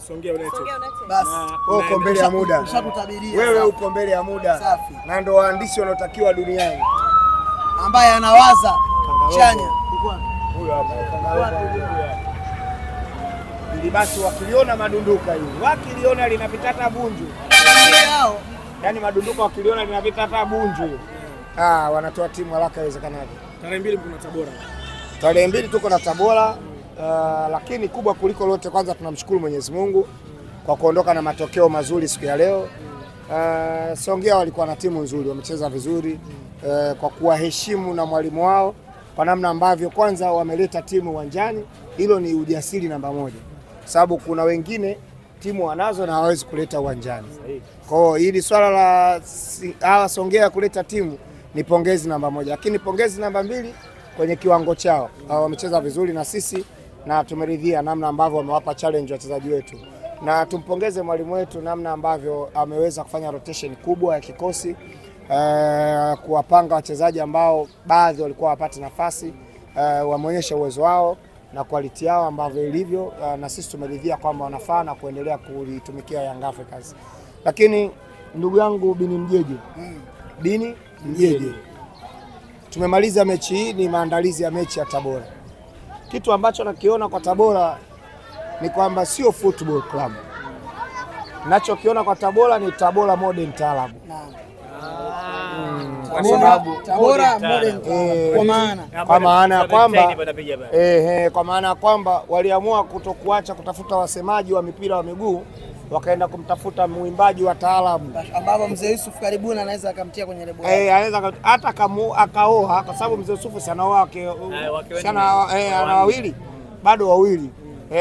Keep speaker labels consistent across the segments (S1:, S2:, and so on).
S1: Songea United.
S2: Basi
S3: uko mbele ya muda.
S2: Ushakutabiria.
S3: Wewe uko mbele ya muda.
S2: Safi.
S3: Na ndio waandishi wanaotakiwa duniani.
S2: Ambaye anawaza chanya.
S3: Huyo hapa. Ili basi wakiliona madunduka hili. Wakiliona linapita hata Bunju.
S2: Yao.
S3: Yaani madunduka wakiliona linapita hata Bunju. Wanatoa timu haraka iwezekanavyo.
S1: Tarehe 2 kuna Tabora.
S3: Tarehe 2 tuko na Tabora, lakini kubwa kuliko lote kwanza tunamshukuru Mwenyezi Mungu kwa kuondoka na matokeo mazuri siku ya leo. Songea walikuwa na timu nzuri, wamecheza vizuri kwa kuwaheshimu na mwalimu wao kwa namna ambavyo kwanza wameleta timu uwanjani. Hilo ni ujasiri namba moja. Sababu kuna wengine timu wanazo na hawezi kuleta uwanjani. Kwa hiyo hili swala la Songea kuleta timu ni pongezi namba moja, lakini pongezi namba 2 kwenye kiwango chao. Wamecheza vizuri na sisi na tumeridhia namna ambavyo wamewapa challenge wachezaji wetu. Na tumpongeze mwalimu wetu namna ambavyo ameweza kufanya rotation kubwa ya kikosi, kuwapanga wachezaji ambao baadhi walikuwa wapate nafasi, wameonyesha uwezo wao na quality yao ambavyo ilivyo, na sisi tumeridhia kwamba wanafaa na kuendelea kulitumikia Young Africans. Lakini ndugu yangu Bini Mjeje, tumemaliza mechi hii, ni maandalizi ya mechi ya Tabora. Kitu ambacho nakiona kwa Tabora ni kwamba sio football club. Nachokiona kwa Tabora ni Tabora Modern Taarab.
S2: Kwa sababu Tabora Modern
S3: kwa maana kwamba kwa maana kwamba waliamua kutokuacha kutafuta wasemaji wa mipira wa miguu, wakaenda kumtafuta muimbaji wa taalamu
S2: ambapo mzee Yusuf karibuni anaweza akamtia kwenye lebo.
S3: Anaweza hata akaoa, kwa sababu mzee Yusuf sana wake ana wawili, bado wawili.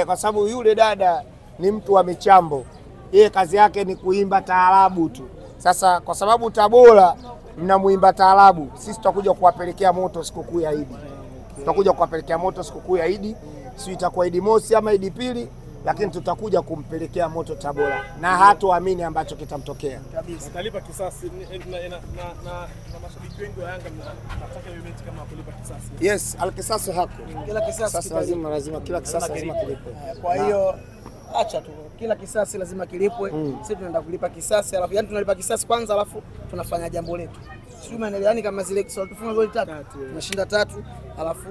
S3: Kwa sababu yule dada ni mtu wa michambo. Yeye kazi yake ni kuimba taarabu tu. Sasa kwa sababu Tabora mnamuimba taarabu, sisi tutakuja kuwapelekea moto sikukuu ya Idi. Tutakuja kuwapelekea moto sikukuu ya Idi. Si itakuwa Idi mosi ama Idi pili, lakini tutakuja kumpelekea moto Tabora na hatoamini ambacho kitamtokea
S1: kabisa. Atalipa kisasi na mashabiki wengi wa Yanga nataka hiyo mechi kama kulipa kisasi.
S3: Yes, al-kisasi hako.
S2: Kila kisasi
S3: lazima kila kisasi lazima kilipwe.
S2: Kwa hiyo acha tu, kila kisasi lazima kilipwe. Sisi tunaenda kulipa kisasi, alafu yani tunalipa kisasi kwanza, alafu tunafanya jambo letu. Sio maana yani kama zile kisasi tufunga goli 3, tunashinda 3, alafu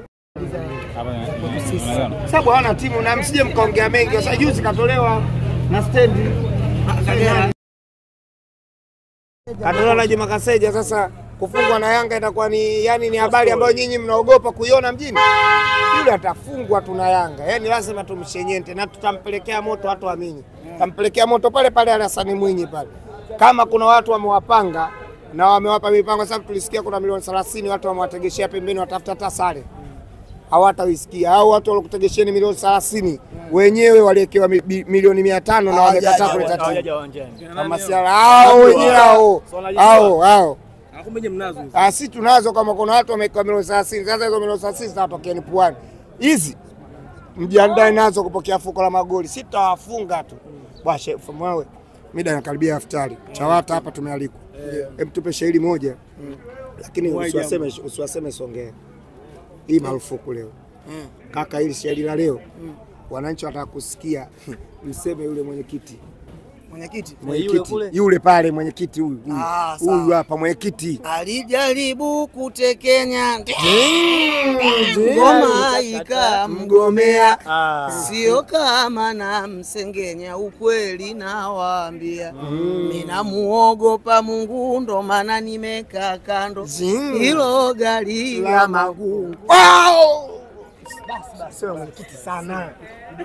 S3: sababu hawana timu na msije mkaongea mengi. Sasa juzi katolewa na stendi katolewa na Juma Kaseja. Sasa kufungwa na Yanga itakuwa ni habari ambayo nyinyi mnaogopa kuiona mjini. Yule atafungwa tuna Yanga, yani lazima tumshenyente na tutampelekea moto, watu waamini. Tampelekea moto pale pale Hassan Mwinyi pale. Kama kuna watu wamewapanga na wamewapa mipango, sababu tulisikia kuna milioni 30 watu wamewategeshea pembeni watafuta hata sare. Hawatawisikia. Hao watu waliokutegesheni milioni 30 wenyewe waliekewa milioni 500 na wamekataa kuleta timu. Kama siala hao wenyewe hao.
S1: Kumbe mnazo.
S3: Sisi tunazo, kama kuna watu wamewekewa milioni 30. Sasa hizo milioni 30 zitatokea ni puani. Hizi mjiandae nazo kupokea fuko la magoli. Sitawafunga tu. Bwana chef mwawe. Mida inakaribia iftari. Chawata hapa tumealikwa. Hem tupe shairi moja. Lakini usiwaseme Songea. Hii marufuku leo. Kaka, hili shairi la leo wananchi wataka kusikia mseme yule mwenyekiti. Yule pale mwenyekiti huyu hapa mwenyekiti
S2: alijaribu kutekenya ngoma ikamgomea, sio kama na msengenya, ukweli nawaambia. Mimi namuogopa Mungu ndo maana nimekaa kando hilo gari la magungu.
S3: Basi sio mwenyekiti sana.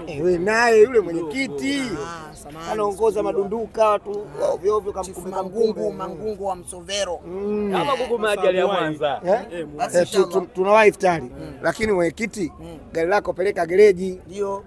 S3: Wewe naye yule mwenyekiti anaongoza madunduka watu ovyo ovyo kamkumbuka
S2: mangungu wa Msovero.
S4: Kama gugu maji ya Mwanza.
S3: Tunawahi iftari. Lakini mwenyekiti gari lako peleka gereji.
S2: Ndio.